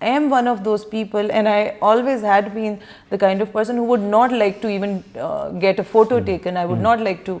am one of those people, and I always had been the kind of person who would not like to even get a photo taken. I would not like to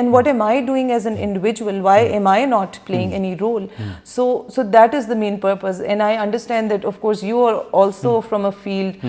and what am I doing as an individual? Why am I not playing any role? So that is the main purpose, and I understand that of course you are also from a field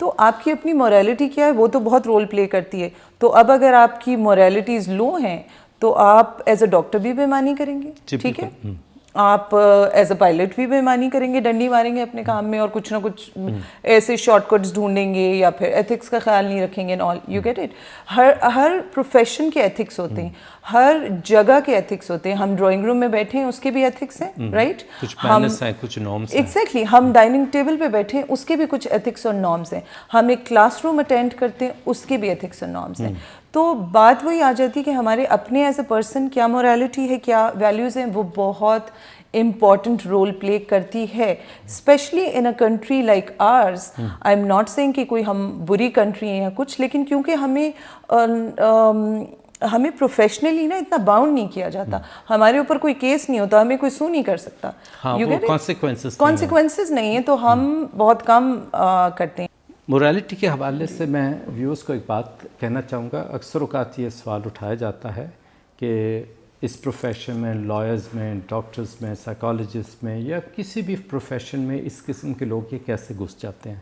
تو آپ کی اپنی morality کیا ہے وہ تو بہت role play کرتی ہے. تو اب اگر آپ کی مورالٹیز لو ہیں تو آپ ایز اے ڈاکٹر بھی بےایمانی کریں گے, ٹھیک ہے, آپ ایز اے پائلٹ بھی بےایمانی کریں گے, ڈنڈی ماریں گے اپنے کام میں اور کچھ نہ کچھ ایسے شارٹ کٹس ڈھونڈیں گے یا پھر ایتھکس کا خیال نہیں رکھیں گے and all, you get it. ہر پروفیشن کے ایتھکس ہوتے ہیں, ہر جگہ کے ایتھکس ہوتے ہیں. ہم ڈرائنگ روم میں بیٹھے ہیں اس کے بھی ایتھکس ہیں, رائٹ, کچھ مینرز ہیں, کچھ نارمز ہیں. ایگزیکٹلی, ہم ڈائننگ ٹیبل پہ بیٹھے ہیں اس کے بھی کچھ ایتھکس اور نارمز ہیں. ہم ایک کلاس روم اٹینڈ کرتے ہیں اس کے بھی ایتھکس اور نارمز ہیں. تو بات وہی آ جاتی ہے کہ ہمارے اپنے ایز اے پرسن کیا مورالٹی ہے, کیا ویلیوز ہیں, وہ بہت امپورٹنٹ رول پلے کرتی ہے, specially in a country like ours. I am not seeing کہ کوئی ہم بری کنٹری ہیں یا کچھ, لیکن کیونکہ ہمیں پروفیشنلی نا اتنا باؤنڈ نہیں کیا جاتا, ہمارے اوپر کوئی کیس نہیں ہوتا, ہمیں کوئی سو نہیں کر سکتا, کانسیکوینسز نہیں ہیں, تو ہم بہت کم کرتے ہیں. مورالٹی کے حوالے سے میں ویورز کو ایک بات کہنا چاہوں گا. اکثر اوقات یہ سوال اٹھایا جاتا ہے کہ اس پروفیشن میں, لائرز میں, ڈاکٹرز میں, سائیکالوجسٹ میں یا کسی بھی پروفیشن میں اس قسم کے لوگ یہ کیسے گھس جاتے ہیں.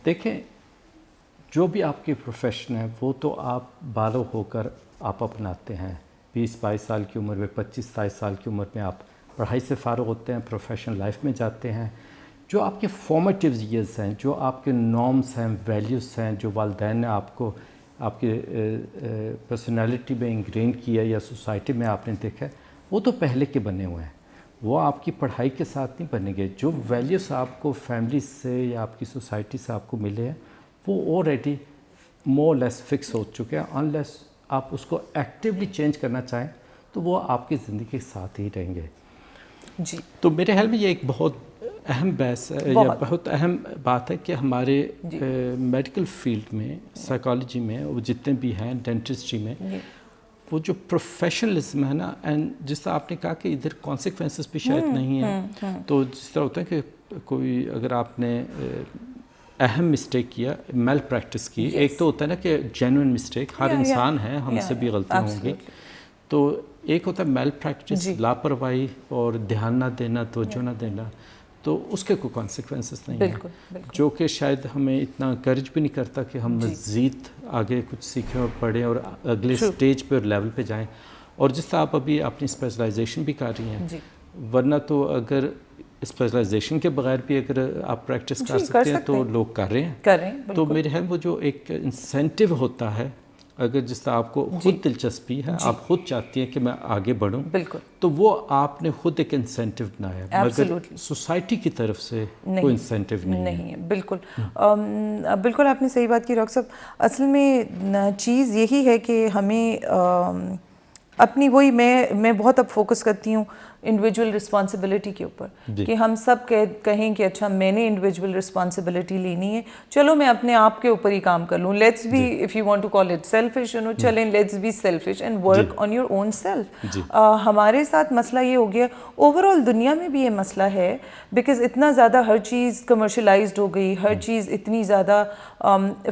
دیکھیں, جو بھی آپ کی پروفیشن ہے وہ تو آپ بالغ ہو کر آپ اپناتے ہیں. 20-22 سال کی عمر میں, 25-27 سال کی عمر میں آپ پڑھائی سے فارغ ہوتے ہیں, پروفیشنل لائف میں جاتے ہیں. جو آپ کے فارمیٹیو ایئرز ہیں, جو آپ کے نارمز ہیں, ویلیوز ہیں, جو والدین نے آپ کو آپ کے پرسنالٹی میں انگرین کیا یا سوسائٹی میں آپ نے دیکھا ہے, وہ تو پہلے کے بنے ہوئے ہیں, وہ آپ کی پڑھائی کے ساتھ نہیں بنے گے. جو ویلیوز آپ کو فیملی سے یا آپ کی سوسائٹی سے آپ کو ملے ہیں وہ آلریڈی مور لیس فکس ہو چکے ہیں. انلیس آپ اس کو ایکٹیولی چینج کرنا چاہیں تو وہ آپ کی زندگی کے ساتھ ہی رہیں گے. جی, تو میرے خیال میں یہ ایک بہت اہم بحث ہے یا بہت اہم بات ہے کہ ہمارے میڈیکل فیلڈ میں, سائیکالوجی میں, وہ جتنے بھی ہیں, ڈینٹسٹری میں, وہ جو پروفیشنلزم ہے نا, اینڈ جس طرح آپ نے کہا کہ ادھر کانسیکوینسز بھی شاید نہیں ہیں. تو جس طرح ہوتا ہے کہ کوئی اگر آپ نے اہم مسٹیک کیا, میل پریکٹس کی, ایک تو ہوتا ہے نا کہ جینوئن مسٹیک, ہر انسان ہے, ہم سے بھی غلطیاں ہوں گی. تو ایک ہوتا ہے میل پریکٹس, لاپرواہی اور دھیان نہ دینا, توجہ نہ دینا, تو اس کے کوئی کانسیکوینسز نہیں ہیں, جو کہ شاید ہمیں اتنا انکریج بھی نہیں کرتا کہ ہم مزید آگے کچھ سیکھیں اور پڑھیں اور اگلے سٹیج پہ اور لیول پہ جائیں. اور جس طرح آپ ابھی اپنی اسپیشلائزیشن بھی کر رہی ہیں, ورنہ تو اگر اسپیشلائزیشن کے بغیر بھی اگر آپ پریکٹس کر سکتے ہیں تو لوگ کر رہے ہیں. تو میرے خیال وہ جو ایک انسینٹیو ہوتا ہے, اگر جس طرح آپ کو خود دلچسپی ہے, آپ خود چاہتی ہیں کہ میں آگے بڑھوں, تو وہ آپ نے خود ایک انسینٹیو بنایا, مگر سوسائٹی کی طرف سے کوئی انسینٹیو نہیں ہے. بالکل بالکل آپ نے صحیح بات کی ڈاکٹر صاحب. اصل میں چیز یہی ہے کہ ہمیں اپنی وہی میں بہت اب فوکس کرتی ہوں انڈیویجول رسپانسبلٹی کے اوپر, کہ ہم سب کہیں کہ اچھا میں نے انڈیویجول رسپانسبلٹی لینی ہے, چلو میں اپنے آپ کے اوپر ہی کام کر لوں. Let's be, if you want to call it selfish, چلیں let's be selfish and work on your own self. ہمارے ساتھ مسئلہ یہ ہو گیا, اوور آل دنیا میں بھی یہ مسئلہ ہے, بیکاز اتنا زیادہ ہر چیز کمرشلائزڈ ہو گئی, ہر چیز اتنی زیادہ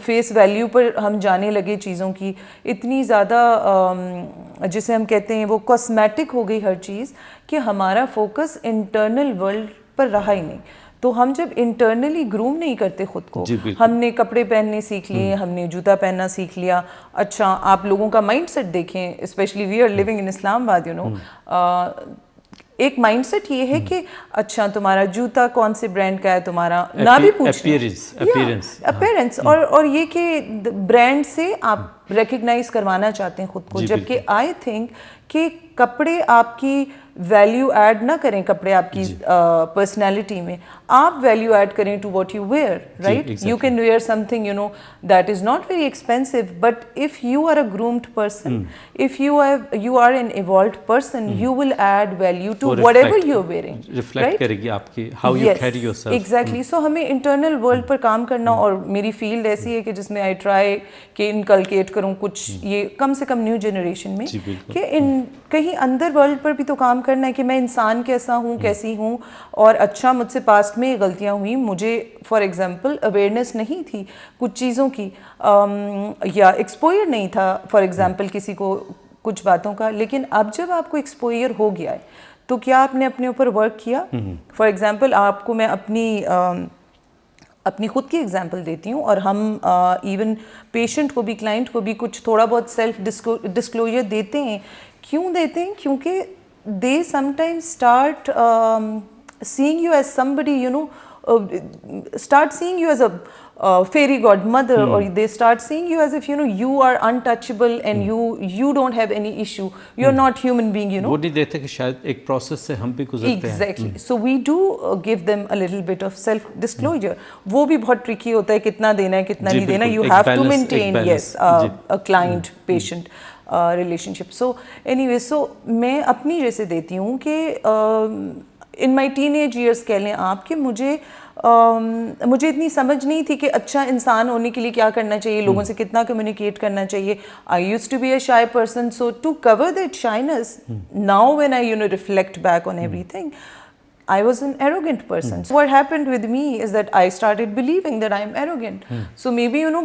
فیس ویلیو پر ہم جانے لگے چیزوں کی, اتنی زیادہ جسے ہم کہتے ہیں وہ کاسمیٹک ہو گئی ہر چیز, کہ ہمارا فوکس انٹرنل ورلڈ پر رہا ہی نہیں. تو ہم جب انٹرنلی گروم نہیں کرتے خود کو, ہم نے کپڑے پہننے سیکھ لیے, ہم نے جوتا پہننا سیکھ لیا. اچھا آپ لوگوں کا مائنڈ سیٹ دیکھیں, specially we are living in Islamabad, ایک مائنڈ سیٹ یہ ہے کہ اچھا تمہارا جوتا کون سے برانڈ کا ہے, تمہارا نہ بھی پوچھنا, اپیرنس, اور یہ کہ برانڈ سے آپ ریکگنائز کروانا چاہتے ہیں خود کو, جبکہ آئی تھنک کہ کپڑے آپ کی ویلیو ایڈ نہ کریں, کپڑے آپ کی پرسنالٹی میں, آپ ویلیو ایڈ کریں to what you wear, right. You can wear something that is not very expensive, but if you are a groomed person, if you are an evolved person, you will add value to whatever you are wearing, reflect کرے گی آپ کی how you carry yourself. Exactly. So ہمیں internal world پر کام کرنا, اور میری field ایسی ہے کہ جس میں آئی ٹرائی کہ انکلکیٹ کروں کچھ یہ کم سے کم نیو جنریشن میں, کہ کہیں اندر ورلڈ پر بھی تو کام کرنا ہے کہ میں انسان کیسا ہوں, کیسی ہوں. اور اچھا مجھ سے پاسٹ میں غلطیاں ہوئیں, مجھے فار ایگزامپل اویئرنیس نہیں تھی کچھ چیزوں کی, یا ایکسپوئر نہیں تھا فار ایگزامپل کسی کو کچھ باتوں کا. لیکن اب جب آپ کو ایکسپوئر ہو گیا ہے تو کیا آپ نے اپنے اوپر ورک کیا؟ فار ایگزامپل آپ کو میں اپنی اپنی خود کی ایگزامپل دیتی ہوں, اور ہم ایون پیشنٹ کو بھی, کلائنٹ کو بھی کچھ تھوڑا بہت سیلف ڈسکلوجر دیتے ہیں. کیوں دیتے ہیں؟ کیونکہ they sometimes start seeing you as somebody, you know, start seeing you as a fairy godmother, or they start seeing you as if, you know, you are untouchable and you don't have any issue, you're not human being, you know. وہ نہیں دیتے کہ شاید ایک process سے ہم بھی گزرتے ہیں. Exactly. So we do give them a little bit of self disclosure. وہ بھی بہت ٹرکی ہوتا ہے, کتنا دینا ہے کتنا نہیں دینا. You have to maintain, yes, a client patient relationship. So anyway, so میں اپنی جیسے دیتی ہوں کہ ان مائی ٹین ایج ایئرس کہہ لیں آپ, کہ مجھے اتنی سمجھ نہیں تھی کہ اچھا انسان ہونے کے لیے کیا کرنا چاہیے, لوگوں سے کتنا کمیونیکیٹ کرنا چاہیے. I used to be a shy person, so to cover that shyness, now when I reflect back on ایوری تھنگ, I was an arrogant person. So what happened with me is that I started believing that I am arrogant. So maybe, you know,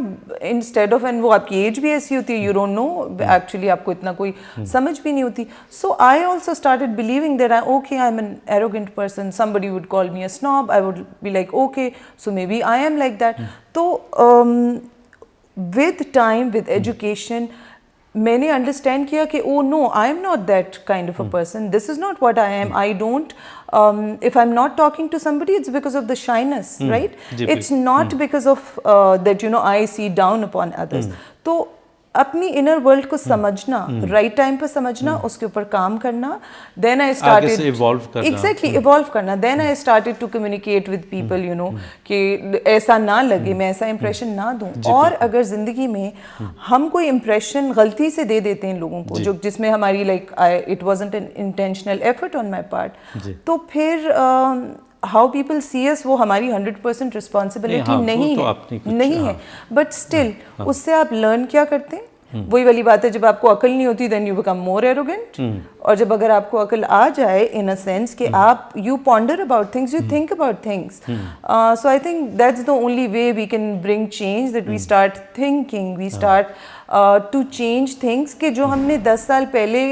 instead of, and وہ آپ کی age بھی ایسی ہوتی ہے, you don't know, actually آپ کو اتنا کوئی سمجھ بھی نہیں ہوتی. So I also started believing that I'm an arrogant person. Somebody would call me a snob. I would be like, okay, so maybe I am like that. So with time, with education, میں نے understand کیا کہ oh no, I am not that kind of a person. This is not what I am. I don't, if I'm not talking to somebody, it's because of the shyness, right? It's not because of that, you know, I see down upon others. تو اپنی inner world کو سمجھنا, right time پہ سمجھنا, اس کے اوپر کام کرنا, then I started exactly evolve کرنا, then I started to communicate with people, you know, کہ ایسا نہ لگے, میں ایسا امپریشن نہ دوں. اور اگر زندگی میں ہم کوئی امپریشن غلطی سے دے دیتے ہیں لوگوں کو, جو جس میں ہماری like it wasn't an intentional effort on my part, تو پھر how people see us وہ ہماری 100% responsibility نہیں ہے. بٹ اسٹل اس سے آپ لرن کیا کرتے ہیں, وہی والی بات ہے, جب آپ کو عقل نہیں ہوتی then you become more arrogant, اور جب اگر آپ کو عقل آ جائے in a sense کہ آپ you ponder about things, you think about things. So I think that's the only way we can bring change, that we start thinking, we start to change things, کہ جو ہم نے 10 سال پہلے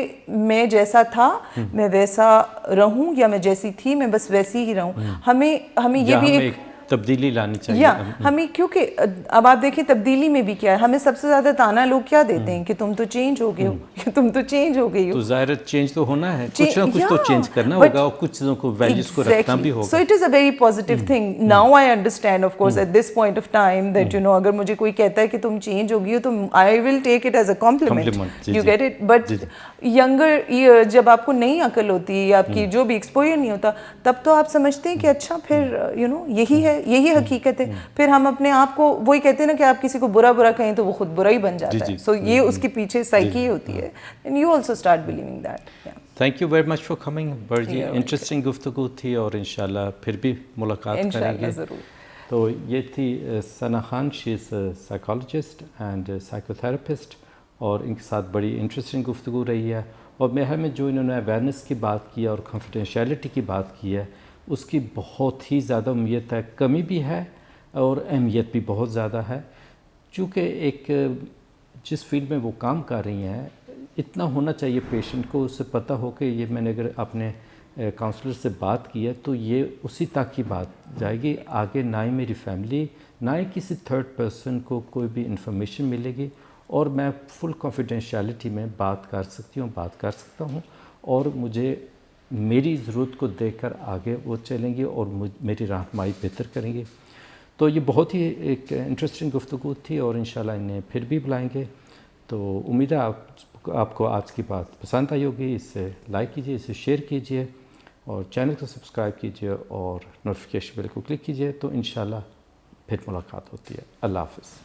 میں جیسا تھا میں ویسا رہوں, یا میں جیسی تھی میں بس ویسی ہی رہوں. ہمیں یہ بھی ایک تبدیلی لانی چاہیے ہمیں, کیونکہ اب آپ دیکھیں تبدیلی میں بھی کیا ہے, ہمیں سب سے زیادہ تانا لوگ کیا دیتے ہیں کہ تم تو چینج ہو گئے ہو, کہ تم تو چینج ہو گئی ہو. تو ظاہر چینج تو ہونا ہے, کچھ نہ کچھ تو چینج کرنا ہوگا, اور کچھ چیزوں کو ویلیوز کو رکھنا بھی ہوگا. So it is a very positive thing. Now I understand of course at this point of time that, you know, اگر مجھے کوئی کہتا ہے کہ تم چینج ہو گئی ہو, تو I will take it as a compliment, you get it. But younger year, جب آپ کو نئی عقل ہوتی ہے, یا آپ کی جو بھی ایکسپوئر نہیں ہوتا, تب تو آپ سمجھتے ہیں کہ اچھا پھر یو نو یہی ہے, یہی حقیقت ہے. پھر ہم اپنے آپ کو وہی کہتے ہیں نا کہ آپ کسی کو برا کہیں تو وہ خود برا ہی بن جاتا ہے. سو یہ اس کے پیچھے سائیکی ہوتی ہے, and you also start believing that. Thank you very much for coming. بڑی انٹرسٹنگ گفتگو تھی, اور انشاءاللہ پھر بھی ملاقات کریں گے. تو یہ تھی ثنا خان, شی از سائیکالوجسٹ اینڈ سائیکو تھراپسٹ, اور ان کے ساتھ بڑی انٹرسٹنگ گفتگو رہی ہے. اور میرے میں جو انہوں نے اویئرنیس کی بات کی ہے اور کنفیڈینشیلٹی کی بات کی ہے, اس کی بہت ہی زیادہ اہمیت ہے, کمی بھی ہے اور اہمیت بھی بہت زیادہ ہے. چونکہ ایک جس فیلڈ میں وہ کام کر رہی ہیں, اتنا ہونا چاہیے پیشنٹ کو, اس سے پتہ ہو کہ یہ میں نے اگر اپنے کاؤنسلر سے بات کی ہے تو یہ اسی تک کی بات جائے گی, آگے نہ ہی میری فیملی نہ ہی کسی تھرڈ پرسن کو کوئی بھی انفارمیشن ملے گی, اور میں فل کانفیڈینشیلٹی میں بات کر سکتا ہوں, اور مجھے میری ضرورت کو دیکھ کر آگے وہ چلیں گے اور میری رہنمائی بہتر کریں گے. تو یہ بہت ہی ایک انٹرسٹنگ گفتگو تھی, اور انشاءاللہ انہیں پھر بھی بلائیں گے. تو امید ہے آپ کو آج کی بات پسند آئی ہوگی. اسے لائک کیجیے, اسے شیئر کیجیے, اور چینل کو سبسکرائب کیجیے, اور نوٹیفیکیشن بیل کو کلک کیجیے. تو انشاءاللہ پھر ملاقات ہوتی ہے. اللہ حافظ.